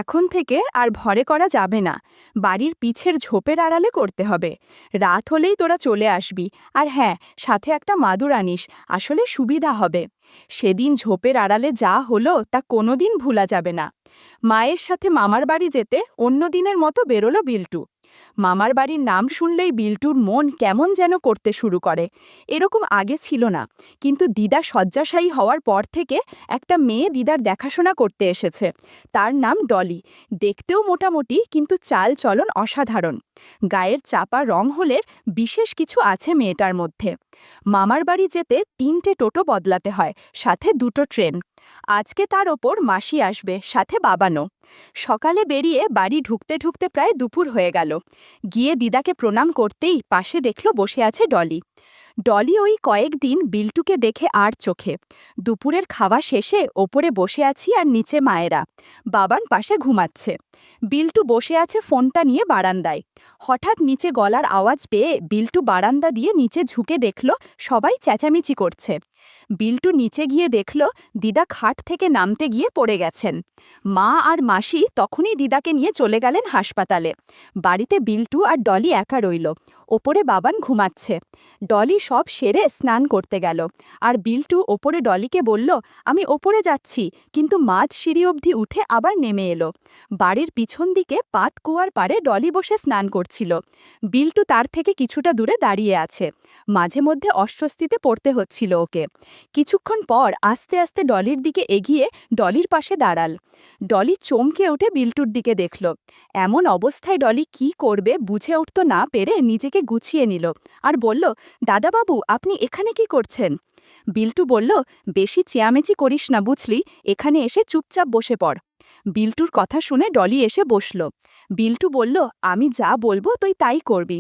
এখন থেকে আর ভরে করা যাবে না। বাড়ির পিছের ঝোপের আড়ালে করতে হবে। রাত হলেই তোরা চলে আসবি। আর হ্যাঁ, সাথে একটা মাদুর আনিস, আসলে সুবিধা হবে। সেদিন ঝোপের আড়ালে যা হলো তা কোনোদিন ভুলা যাবে না। মায়ের সাথে মামার বাড়ি যেতে অন্য দিনের মতো বেরোলো বিল্টু। মামার বাড়ির নাম শুনলেই বিল্টুর মন কেমন যেন করতে শুরু করে। এরকম আগে ছিল না, কিন্তু দিদা শয্যাশায়ী হওয়ার পর থেকে একটা মেয়ে দিদার দেখাশোনা করতে এসেছে। তার নাম ডলি। দেখতেও মোটামুটি, কিন্তু চাল চলন অসাধারণ। গায়ের চাপা রং হলের বিশেষ কিছু আছে মেয়েটার মধ্যে। মামার বাড়ি যেতে 3টে টোটো বদলাতে হয়, সাথে 2টো ট্রেন। আজকে তার ওপর মাসি আসবে, সাথে বাবানও। সকালে বেরিয়ে বাড়ি ঢুকতে ঢুকতে প্রায় দুপুর হয়ে গেল। গিয়ে দিদাকে প্রণাম করতেই পাশে দেখল বসে আছে ডলি। ডলি ওই কয়েকদিন বিল্টুকে দেখে আর চোখে। দুপুরের খাওয়া শেষে ওপরে বসে আছি আর নিচে মায়েরা। বাবান পাশে ঘুমাচ্ছে। বিল্টু বসে আছে ফোনটা নিয়ে বারান্দায়। হঠাৎ নিচে গলার আওয়াজ পেয়ে বিল্টু বারান্দা দিয়ে নিচে ঝুঁকে দেখল সবাই চেঁচামেচি করছে। বিল্টু নিচে গিয়ে দেখল দিদা খাট থেকে নামতে গিয়ে পড়ে গেছেন। মা আর মাসি তখনই দিদাকে নিয়ে চলে গেলেন হাসপাতালে। বাড়িতে বিল্টু আর ডলি একা রইল। ওপরে বাবান ঘুমাচ্ছে। ডলি সব সেরে স্নান করতে গেল। আর বিল্টু ওপরে ডলিকে বলল, আমি ওপরে যাচ্ছি, কিন্তু মাঝ সিঁড়ি অবধি উঠে আবার নেমে এলো। বাড়ির পিছন দিকে পাত কুয়ার পাড়ে ডলি বসে স্নান করছিল। বিল্টু তার থেকে কিছুটা দূরে দাঁড়িয়ে আছে। মাঝে মধ্যে অস্বস্তিতে পড়তে হচ্ছিল ওকে। কিছুক্ষণ পর আস্তে আস্তে ডলির দিকে এগিয়ে ডলির পাশে দাঁড়াল। ডলি চমকে উঠে বিল্টুর দিকে দেখল। এমন অবস্থায় ডলি কি করবে বুঝে উঠতে না পেরে নিজেকে গুছিয়ে নিল আর বলল, দাদাবাবু, আপনি এখানে কি করছেন? বিল্টু বলল, বেশি চেয়ামেচি করিস না বুঝলি, এখানে এসে চুপচাপ বসে পড়। বিল্টুর কথা শুনে ডলি এসে বসল। বিল্টু বলল, আমি যা বলবো তুই তাই করবি।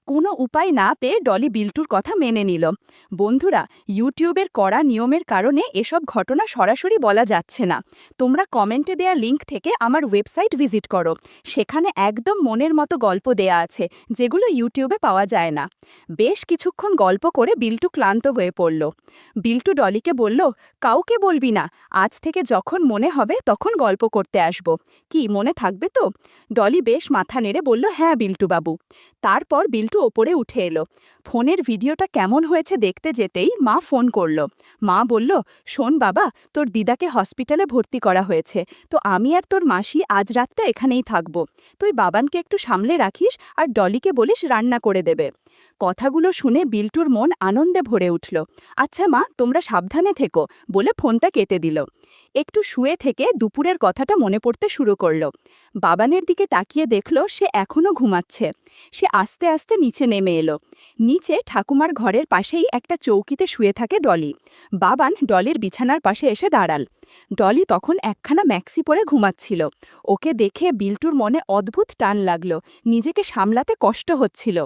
কোনো উপায় না পেয়ে ডলি বিল্টুর কথা মেনে নিল। বন্ধুরা, ইউটিউবের কড়া নিয়মের কারণে এসব ঘটনা সরাসরি বলা যাচ্ছে না। তোমরা কমেন্টে দেয়া লিঙ্ক থেকে আমার ওয়েবসাইট ভিজিট করো। সেখানে একদম মনের মতো গল্প দেয়া আছে, যেগুলো ইউটিউবে পাওয়া যায় না। বেশ কিছুক্ষণ গল্প করে বিল্টু ক্লান্ত হয়ে পড়ল। বিল্টু ডলিকে বলল, কাউকে বলবি না, আজ থেকে যখন মনে হবে তখন গল্প করতে আসব। কি মনে থাকবে তো? ডলি বেশ মাথা নেড়ে বলল, হ্যাঁ বিল্টু বাবু। তারপর বিল্টু ওপরে উঠে এলো। ফোনের ভিডিওটা কেমন হয়েছে দেখতে যেতেই মা ফোন করল। মা বলল, শোন বাবা, তোর দিদাকে হসপিটালে ভর্তি করা হয়েছে, তো আমি আর তোর মাসি আজ রাতটা এখানেই থাকব। তুই বাবানকে একটু সামলে রাখিস আর ডলিকে বলিস রান্না করে দেবে। কথাগুলো শুনে বিল্টুর মন আনন্দে ভরে উঠল। আচ্ছা মা, তোমরা সাবধানে থেকো, বলে ফোনটা কেটে দিল। একটু শুয়ে থেকে দুপুরের কথাটা মনে পড়তে শুরু করল। বাবানের দিকে তাকিয়ে দেখল সে এখনও ঘুমাচ্ছে। সে আস্তে আস্তে নিচে নেমে এলো। নিচে ঠাকুমার ঘরের পাশেই একটা চৌকিতে শুয়ে থাকে ডলি। বাবান ডলির বিছানার পাশে এসে দাঁড়াল। ডলি তখন একখানা ম্যাক্সি পরে ঘুমাচ্ছিল। ওকে দেখে বিল্টুর মনে অদ্ভুত টান লাগলো, নিজেকে সামলাতে কষ্ট হচ্ছিল।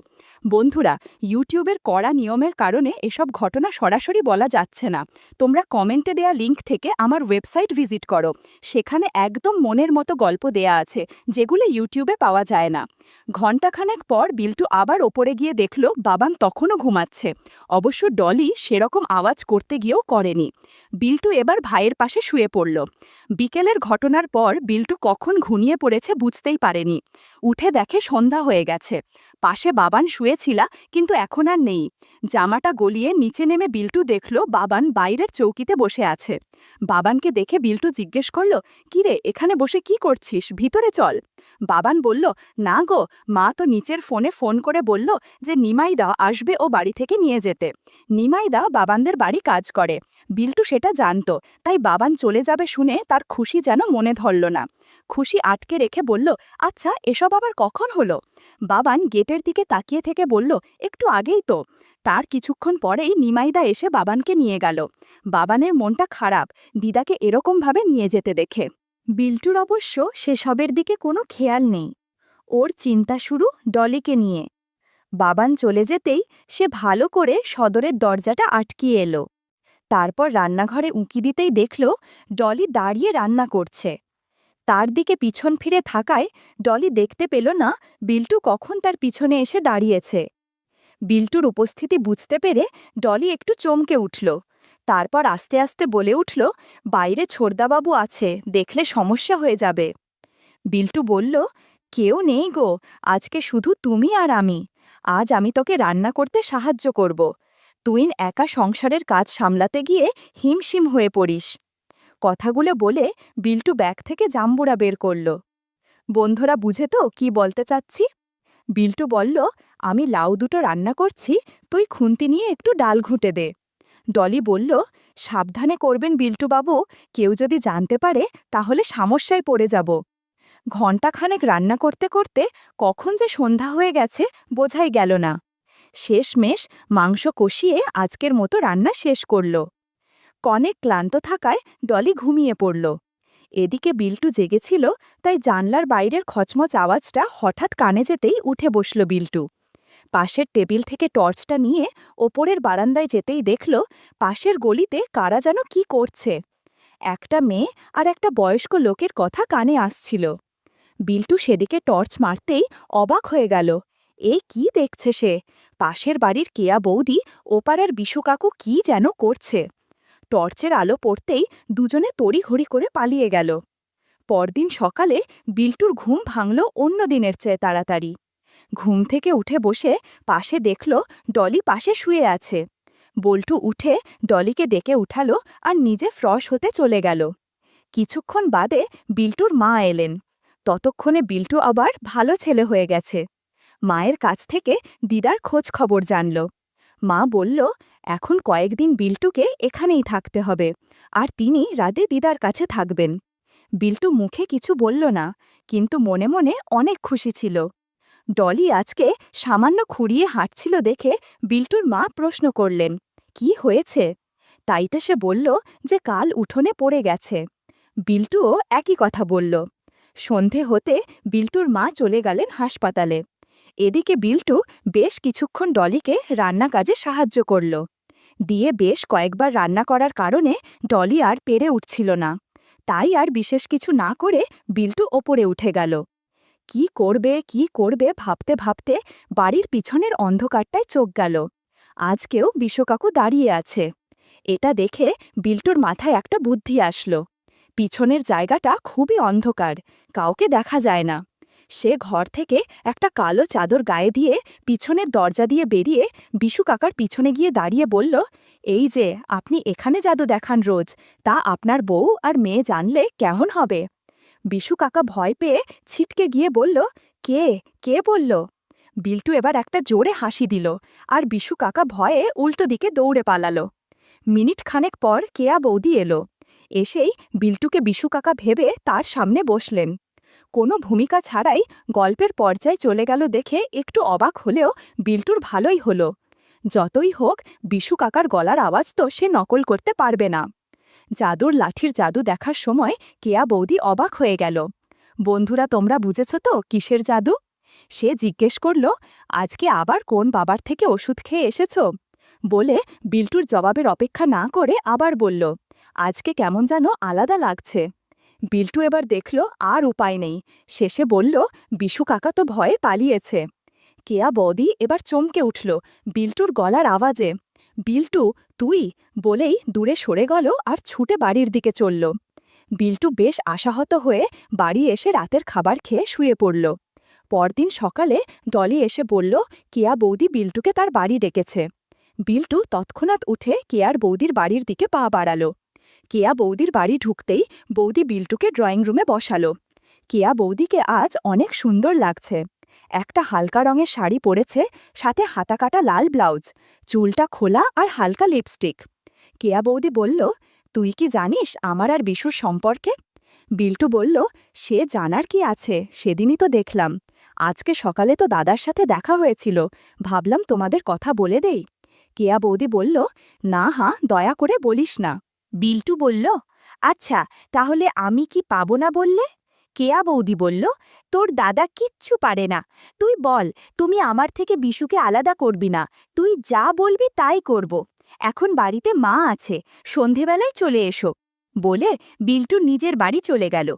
বন্ধুরা, ইউটিউবের কড়া নিয়মের কারণে এসব ঘটনা সরাসরি বলা যাচ্ছে না। তোমরা কমেন্টে দেয়া লিঙ্ক থেকে আমার ওয়েবসাইট ভিজিট করো। সেখানে একদম মনের মতো গল্প দেয়া আছে, যেগুলো ইউটিউবে পাওয়া যায় না। ঘণ্টাখানেক পর বিল্টু আবার ওপরে গিয়ে দেখল বাবান তখনও ঘুমাচ্ছে। অবশ্য ডলি সেরকম আওয়াজ করতে গিয়েও করেনি। বিল্টু এবার ভাইয়ের পাশে শুয়ে পড়ল। বিকেলের ঘটনার পর বিল্টু কখন ঘুমিয়ে পড়েছে বুঝতেই পারেনি। উঠে দেখে সন্ধ্যা হয়ে গেছে। পাশে বাবান শুয়েছিল, কিন্তু এখন আর নেই। জামাটা গলিয়ে নিচে নেমে বিল্টু দেখল বাবান বাইরের চৌকিতে বসে আছে। বাবানকে দেখে বিল্টু জিজ্ঞেস করল, কিরে, এখানে বসে কি করছিস? ভিতরে চল। বাবান বলল, না গো, মা তো নিচের ফোনে ফোন করে বলল যে নিমাইদা আসবে ও বাড়ি থেকে নিয়ে যেতে। নিমাইদা বাবানদের বাড়ি কাজ করে। বিল্টু সেটা জানত, তাই বাবান চলে যাবে শুনে তার খুশি যেন মনে ধরল না। খুশি আটকে রেখে বলল, আচ্ছা, এসব আবার কখন হলো? বাবান গেটের দিকে তাকিয়ে থেকে বলল, একটু আগেই তো। তার কিছুক্ষণ পরেই নিমাইদা এসে বাবানকে নিয়ে গেল। বাবানের মনটা খারাপ দিদাকে এরকমভাবে নিয়ে যেতে দেখে। বিল্টুর অবশ্য সেসবের দিকে কোনো খেয়াল নেই। ওর চিন্তা শুরু ডলিকে নিয়ে। বাবান চলে যেতেই সে ভালো করে সদরের দরজাটা আটকিয়ে এলো। তারপর রান্নাঘরে উঁকি দিতেই দেখল ডলি দাঁড়িয়ে রান্না করছে। তার দিকে পিছন ফিরে থাকায় ডলি দেখতে পেল না বিল্টু কখন তার পিছনে এসে দাঁড়িয়েছে। বিল্টুর উপস্থিতি বুঝতে পেরে ডলি একটু চমকে উঠল। তারপর আস্তে আস্তে বলে উঠল, বাইরে ছোড়দাবাবু আছে, দেখলে সমস্যা হয়ে যাবে। বিল্টু বলল, কেউ নেই গো, আজকে শুধু তুমি আর আমি। আজ আমি তোকে রান্না করতে সাহায্য করব। তুই একা সংসারের কাজ সামলাতে গিয়ে হিমশিম হয়ে পড়িস। কথাগুলো বলে বিল্টু ব্যাগ থেকে জাম্বুরা বের করল। বন্ধুরা বুঝে তো কি বলতে চাচ্ছি? বিল্টু বলল, আমি লাউ দুটো রান্না করছি, তুই খুন্তি নিয়ে একটু ডাল ঘুঁটে দে। ডলি বলল, সাবধানে করবেন বিল্টুবাবু, কেউ যদি জানতে পারে তাহলে সমস্যায় পড়ে যাব। ঘণ্টাখানেক রান্না করতে করতে কখন যে সন্ধ্যা হয়ে গেছে বোঝাই গেল না। শেষমেশ মাংস কষিয়ে আজকের মতো রান্না শেষ করল। কনেক ক্লান্ত থাকায় ডলি ঘুমিয়ে পড়ল। এদিকে বিল্টু জেগেছিল, তাই জানলার বাইরের খচমচ আওয়াজটা হঠাৎ কানে যেতেই উঠে বসল বিল্টু। পাশের টেবিল থেকে টর্চটা নিয়ে ওপরের বারান্দায় যেতেই দেখল পাশের গলিতে কারা যেন কি করছে। একটা মেয়ে আর একটা বয়স্ক লোকের কথা কানে আসছিল। বিল্টু সেদিকে টর্চ মারতেই অবাক হয়ে গেল। এই কি দেখছে সে? পাশের বাড়ির কেয়া বৌদি ওপাড়ার বিশু কাকু কি যেন করছে। টর্চের আলো পড়তেই দুজনে তড়িঘড়ি করে পালিয়ে গেল। পরদিন সকালে বিল্টুর ঘুম ভাঙল অন্য দিনের চেয়ে তাড়াতাড়ি। ঘুম থেকে উঠে বসে পাশে দেখল ডলি পাশে শুয়ে আছে। বল্টু উঠে ডলিকে ডেকে উঠালো আর নিজে ফ্রশ হতে চলে গেল। কিছুক্ষণ বাদে বিল্টুর মা এলেন। ততক্ষণে বিল্টু আবার ভালো ছেলে হয়ে গেছে। মায়ের কাছ থেকে দিদার খোঁজ খবর জানল। মা বলল, এখন কয়েকদিন বিল্টুকে এখানেই থাকতে হবে, আর তিনি রাতে দিদার কাছে থাকবেন। বিল্টু মুখে কিছু বলল না, কিন্তু মনে মনে অনেক খুশি ছিল। ডলি আজকে সামান্য খুঁড়িয়ে হাঁটছিল দেখে বিল্টুর মা প্রশ্ন করলেন, কি হয়েছে? তাইতে সে বলল যে কাল উঠোনে পড়ে গেছে। বিল্টুও একই কথা বলল। সন্ধে হতে বিল্টুর মা চলে গেলেন হাসপাতালে। এদিকে বিল্টু বেশ কিছুক্ষণ ডলিকে রান্না কাজে সাহায্য করল। দিয়ে বেশ কয়েকবার রান্না করার কারণে ডলি আর পেরে উঠছিল না। তাই আর বিশেষ কিছু না করে বিল্টু ওপরে উঠে গেল। কি করবে ভাবতে ভাবতে বাড়ির পিছনের অন্ধকারটায় চোখ গেল। আজকেও বিশ্বকাকু দাঁড়িয়ে আছে। এটা দেখে বিল্টুর মাথায় একটা বুদ্ধি আসলো। পিছনের জায়গাটা খুবই অন্ধকার, কাউকে দেখা যায় না। সে ঘর থেকে একটা কালো চাদর গায়ে দিয়ে পিছনের দরজা দিয়ে বেরিয়ে বিশু কাকার পিছনে গিয়ে দাঁড়িয়ে বলল, এই যে আপনি এখানে জাদু দেখান রোজ, তা আপনার বউ আর মেয়ে জানলে কেমন হবে? বিশু কাকা ভয় পেয়ে ছিটকে গিয়ে বলল, কে কে বলল? বিল্টু এবার একটা জোরে হাসি দিল, আর বিশু কাকা ভয়ে উল্টো দিকে দৌড়ে পালালো। মিনিট খানেক পর কেয়া বৌদি এলো। এসেই বিল্টুকে বিশু কাকা ভেবে তার সামনে বসলেন। কোনো ভূমিকা ছাড়াই গল্পের পর্যায়ে চলে গেল দেখে একটু অবাক হলেও বিল্টুর ভালোই হলো। যতই হোক বিশু কাকার গলার আওয়াজ তো সে নকল করতে পারবে না। জাদুর লাঠির জাদু দেখার সময় কেয়া বৌদি অবাক হয়ে গেল। বন্ধুরা, তোমরা বুঝেছ তো কিসের জাদু? সে জিজ্ঞেস করল, আজকে আবার কোন বাবার থেকে ওষুধ খেয়ে এসেছ? বলে বিল্টুর জবাবের অপেক্ষা না করে আবার বলল, আজকে কেমন যেন আলাদা লাগছে। বিল্টু এবার দেখল আর উপায় নেই, শেষে বলল, বিশু কাকা তো ভয়ে পালিয়েছে। কেয়া বৌদি এবার চমকে উঠল বিল্টুর গলার আওয়াজে। বিল্টু, তুই? বলেই দূরে সরে গেল আর ছুটে বাড়ির দিকে চলল। বিল্টু বেশ আশাহত হয়ে বাড়ি এসে রাতের খাবার খেয়ে শুয়ে পড়ল। পরদিন সকালে ডলি এসে বলল, কেয়া বৌদি বিল্টুকে তার বাড়ি ডেকেছে। বিল্টু তৎক্ষণাৎ উঠে কেয়ার বৌদির বাড়ির দিকে পা বাড়াল। কেয়া বৌদির বাড়ি ঢুকতেই বৌদি বিল্টুকে ড্রয়িং রুমে বসালো। কেয়া বৌদিকে আজ অনেক সুন্দর লাগছে। একটা হালকা রঙের শাড়ি পরেছে, সাথে হাতাকাটা লাল ব্লাউজ, চুলটা খোলা আর হালকা লিপস্টিক। কেয়া বৌদি বলল, তুই কি জানিস আমার আর বিশুর সম্পর্কে? বিল্টু বলল, সে জানার কি আছে, সেদিনই তো দেখলাম। আজকে সকালে তো দাদার সাথে দেখা হয়েছিল, ভাবলাম তোমাদের কথা বলে দেই। কেয়া বৌদি বলল, না দয়া করে বলিস না। বিল্টু বলল, আচ্ছা, তাহলে আমি কি পাবো না বললে? কেয়া বৌদি বলল, তোর দাদা কিচ্ছু পারে না। তুই বল, তুমি আমার থেকে বিশুকে আলাদা করবি না, তুই যা বলবি তাই করব। এখন বাড়িতে মা আছে, সন্ধেবেলায় চলে এসো। বলে বিল্টু নিজের বাড়ি চলে গেল।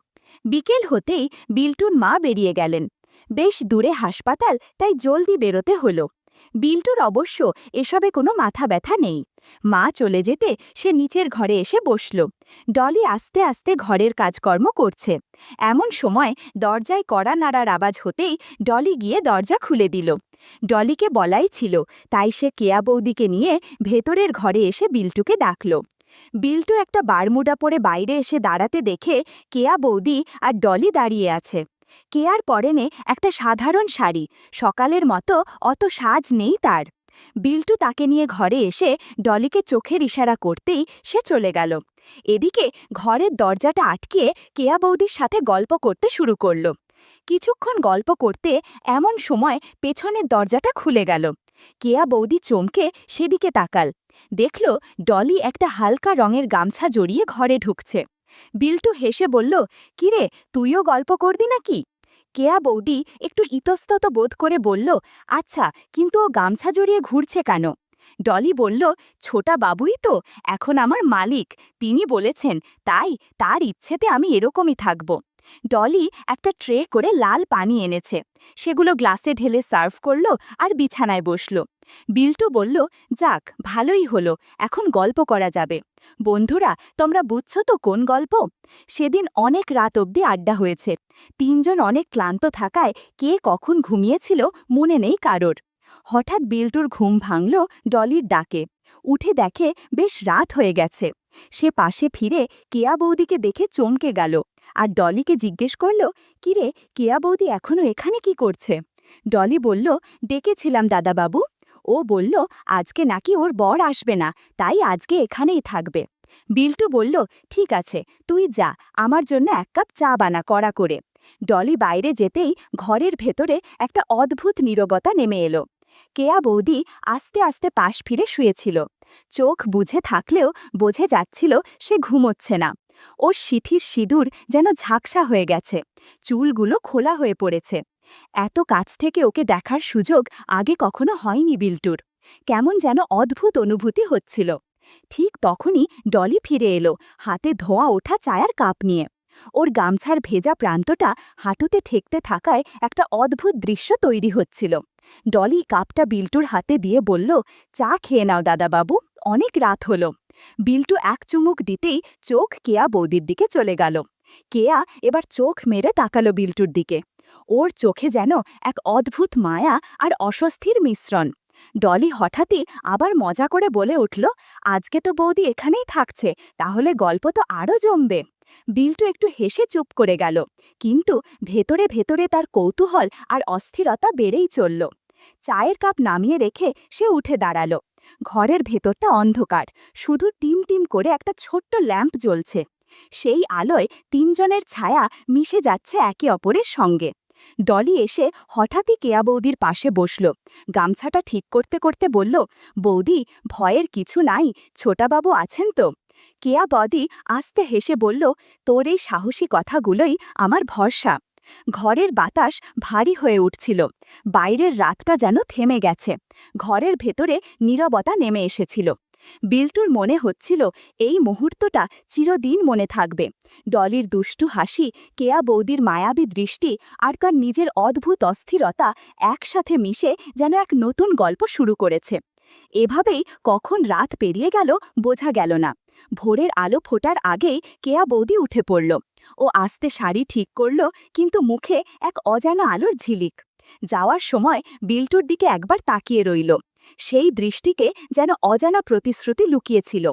বিকেল হতেই বিল্টুর মা বেরিয়ে গেলেন। বেশ দূরে হাসপাতাল, তাই জলদি বেরোতে হলো। বিল্টুর অবশ্য এসবে কোনো মাথা ব্যথা নেই। মা চলে যেতে সে নিচের ঘরে এসে বসল। ডলি আস্তে আস্তে ঘরের কাজকর্ম করছে। এমন সময় দরজায় কড়া নাড়ার আওয়াজ হতেই ডলি গিয়ে দরজা খুলে দিল। ডলিকে বলাই ছিল, তাই সে কেয়া বৌদিকে নিয়ে ভেতরের ঘরে এসে বিল্টুকে ডাকল। বিল্টু একটা বারমুডা পরে বাইরে এসে দাঁড়াতে দেখে কেয়া বৌদি আর ডলি দাঁড়িয়ে আছে। কেয়ার পরনে একটা সাধারণ শাড়ি, সকালের মতো অত সাজ নেই তার। বিল্টু তাকে নিয়ে ঘরে এসে ডলিকে চোখের ইশারা করতেই সে চলে গেল। এদিকে ঘরের দরজাটা আটকিয়ে কেয়া বৌদির সাথে গল্প করতে শুরু করল। কিছুক্ষণ গল্প করতে এমন সময় পেছনের দরজাটা খুলে গেল। কেয়া বৌদি চমকে সেদিকে তাকাল, দেখল ডলি একটা হালকা রঙের গামছা জড়িয়ে ঘরে ঢুকছে। বিল্টু হেসে বলল, কিরে, তুইও গল্প করবি নাকি? কেয়া বৌদি একটু ইতস্তত বোধ করে বলল, আচ্ছা, কিন্তু ও গামছা জড়িয়ে ঘুরছে কেন? ডলি বলল, ছোটা বাবুই তো এখন আমার মালিক, তিনি বলেছেন, তাই তার ইচ্ছেতে আমি এরকমই থাকব। ডলি একটা ট্রে করে লাল পানি এনেছে, সেগুলো গ্লাসে ঢেলে সার্ভ করল আর বিছানায় বসল। বিল্টু বলল, যাক, ভালোই হলো, এখন গল্প করা যাবে। বন্ধুরা, তোমরা বুঝছো তো কোন গল্প? সেদিন অনেক রাত অবধি আড্ডা হয়েছে। তিনজন অনেক ক্লান্ত থাকায় কে কখন ঘুমিয়েছিল মনে নেই কারোর। হঠাৎ বিল্টুর ঘুম ভাঙল ডলির ডাকে। উঠে দেখে বেশ রাত হয়ে গেছে। সে পাশে ফিরে কেয়া বৌদিকে দেখে চমকে গেল আর ডলিকে জিজ্ঞেস করল, কিরে, কেয়া বৌদি এখনো এখানে কি করছে? ডলি বলল, ডেকেছিলাম দাদাবাবু। ও বলল, আজকে নাকি ওর বর আসবে না, তাই আজকে এখানেই থাকবে। বিল্টু বলল, ঠিক আছে, তুই যা, আমার জন্য এক কাপ চা বানা কড়া করে। ডলি বাইরে যেতেই ঘরের ভেতরে একটা অদ্ভুত নীরবতা নেমে এলো। কেয়া বৌদি আস্তে আস্তে পাশ ফিরে শুয়েছিল। চোখ বুঝে থাকলেও বোঝে যাচ্ছিল সে ঘুমোচ্ছে না। ওর সিঁথির সিঁদুর যেন ঝাঁকসা হয়ে গেছে, চুলগুলো খোলা হয়ে পড়েছে। এত কাছ থেকে ওকে দেখার সুযোগ আগে কখনো হয়নি বিল্টুর। কেমন যেন অদ্ভুত অনুভূতি হচ্ছিল। ঠিক তখনই ডলি ফিরে এলো, হাতে ধোঁয়া ওঠা চায়ের কাপ নিয়ে। ওর গামছার ভেজা প্রান্তটা হাঁটুতে ঠেকতে থাকায় একটা অদ্ভুত দৃশ্য তৈরি হচ্ছিল। ডলি কাপটা বিল্টুর হাতে দিয়ে বলল, চা খেয়ে নাও দাদাবাবু, অনেক রাত হলো। বিল্টু এক চুমুক দিতেই চোখ কেয়া বৌদির দিকে চলে গেল। কেয়া এবার চোখ মেরে তাকালো বিল্টুর দিকে। ওর চোখে যেন এক অদ্ভুত মায়া আর অস্বস্তির মিশ্রণ। ডলি হঠাৎই আবার মজা করে বলে উঠল, আজকে তো বৌদি এখানেই থাকছে, তাহলে গল্প তো আরও জমবে। বিল্টু একটু হেসে চুপ করে গেল, কিন্তু ভেতরে ভেতরে তার কৌতূহল আর অস্থিরতা বেড়েই চলল। চায়ের কাপ নামিয়ে রেখে সে উঠে দাঁড়াল। ঘরের ভেতরটা অন্ধকার, শুধু টিম টিম করে একটা ছোট্ট ল্যাম্প জ্বলছে। সেই আলোয় তিনজনের ছায়া মিশে যাচ্ছে একে অপরের সঙ্গে। ডলি এসে হঠাৎই কেয়া বৌদির পাশে বসল। গামছাটা ঠিক করতে করতে বলল, বৌদি, ভয়ের কিছু নাই, ছোটাবাবু আছেন তো? কেয়া বৌদি আস্তে হেসে বলল, তোর এই সাহসী কথাগুলোই আমার ভরসা। ঘরের বাতাস ভারী হয়ে উঠছিল। বাইরের রাতটা যেন থেমে গেছে। ঘরের ভেতরে নীরবতা নেমে এসেছিল। বিল্টুর মনে হচ্ছিল এই মুহূর্তটা চিরদিন মনে থাকবে। ডলির দুষ্টু হাসি, কেয়া বৌদির মায়াবী দৃষ্টি আর তার নিজের অদ্ভুত অস্থিরতা একসাথে মিশে যেন এক নতুন গল্প শুরু করেছে। এভাবেই কখন রাত পেরিয়ে গেল বোঝা গেল না। ভোরের আলো ফোটার আগেই কেয়া বৌদি উঠে পড়ল। ও আস্তে শাড়ি ঠিক করল, কিন্তু মুখে এক অজানা আলোর ঝিলিক। যাওয়ার সময় বিল্টুর দিকে একবার তাকিয়ে রইল। সেই দৃষ্টিকে যেন অজানা প্রতিশ্রুতি লুকিয়েছিল।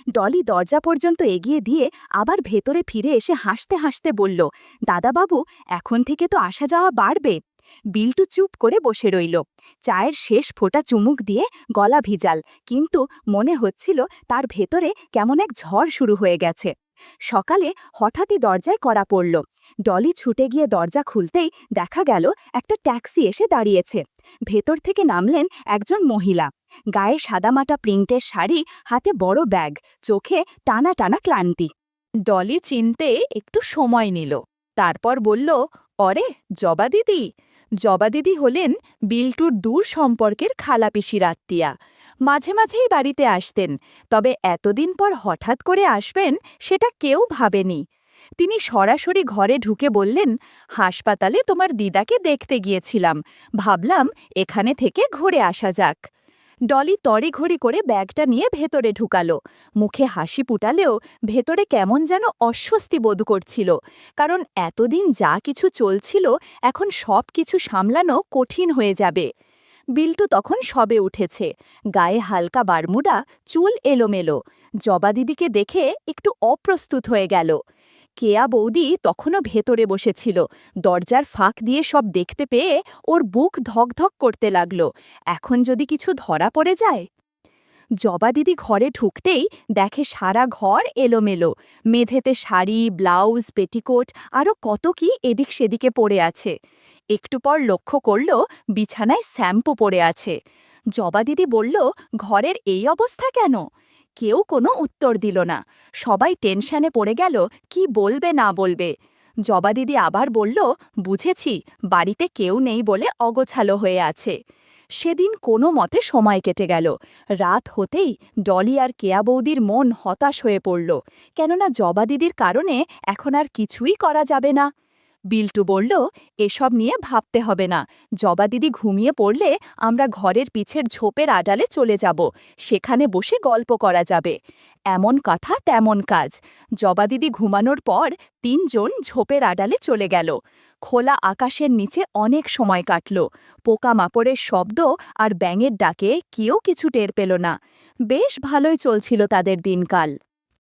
ডলি দরজা পর্যন্ত এগিয়ে দিয়ে আবার ভেতরে ফিরে এসে হাসতে হাসতে বলল, দাদাবাবু, এখন থেকে তো আসা যাওয়া বাড়বে। বিল্টু চুপ করে বসে রইল। চায়ের শেষ ফোঁটা চুমুক দিয়ে গলা ভিজাল, কিন্তু মনে হচ্ছিল তার ভেতরে কেমন এক ঝড় শুরু হয়ে গেছে। সকালে হঠাৎই দরজায় কড়া পড়ল। ডলি ছুটে গিয়ে দরজা খুলতেই দেখা গেল একটা ট্যাক্সি এসে দাঁড়িয়েছে। ভেতর থেকে নামলেন একজন মহিলা। গায়ে সাদামাটা প্রিন্টের শাড়ি, হাতে বড় ব্যাগ, চোখে টানা টানা ক্লান্তি। ডলি চিনতে একটু সময় নিল, তারপর বলল, অরে, জবা দিদি। জবা দিদি হলেন বিল্টুর দূর সম্পর্কের খালাপিসির আত্মীয়া। মাঝে মাঝেই বাড়িতে আসতেন, তবে এতদিন পর হঠাৎ করে আসবেন সেটা কেউ ভাবেনি। তিনি সরাসরি ঘরে ঢুকে বললেন, হাসপাতালে তোমার দিদাকে দেখতে গিয়েছিলাম, ভাবলাম এখানে থেকে ঘুরে আসা যাক। ডলি তড়িঘড়ি করে ব্যাগটা নিয়ে ভেতরে ঢুকালো। মুখে হাসি ফুটালেও ভেতরে কেমন যেন অস্বস্তি বোধ করছিল, কারণ এতদিন যা কিছু চলছিল এখন সব কিছু সামলানো কঠিন হয়ে যাবে। বিল্টু তখন সবে উঠেছে, গায়ে হালকা বারমুডা, চুল এলোমেলো। জবা দিদিকে দেখে একটু অপ্রস্তুত হয়ে গেল। কেয়া বৌদি তখনও ভেতরে বসেছিল, দরজার ফাঁক দিয়ে সব দেখতে পেয়ে ওর বুক ধকধক করতে লাগলো। এখন যদি কিছু ধরা পড়ে যায়। জবা দিদি ঘরে ঢুকতেই দেখে সারা ঘর এলোমেলো, মেঝেতে শাড়ি, ব্লাউজ, পেটিকোট আরও কত কি এদিক সেদিকে পড়ে আছে। একটু পর লক্ষ্য করল বিছানায় শ্যাম্পু পড়ে আছে। জবা দিদি বলল, ঘরের এই অবস্থা কেন? কেউ কোনো উত্তর দিল না। সবাই টেনশনে পড়ে গেল, কি বলবে না বলবে। জবা দিদি আবার বলল, বুঝেছি, বাড়িতে কেউ নেই বলে অগোছালো হয়ে আছে। সেদিন কোনো মতে সময় কেটে গেল। রাত হতেই ডলি আর কেয়া বৌদির মন হতাশ হয়ে পড়ল, কেননা জবা দিদির কারণে এখন আর কিছুই করা যাবে না। বিল্টু বলল, এসব নিয়ে ভাবতে হবে না, জবা দিদি ঘুমিয়ে পড়লে আমরা ঘরের পিছের ঝোপের আড়ালে চলে যাব, সেখানে বসে গল্প করা যাবে। এমন কথা তেমন কাজ। জবা দিদি ঘুমানোর পর তিনজন ঝোপের আড়ালে চলে গেল। খোলা আকাশের নিচে অনেক সময় কাটল। পোকামাকড়ের শব্দ আর ব্যাঙের ডাকে কেউ কিছু টের পেল না। বেশ ভালোই চলছিল তাদের দিনকাল।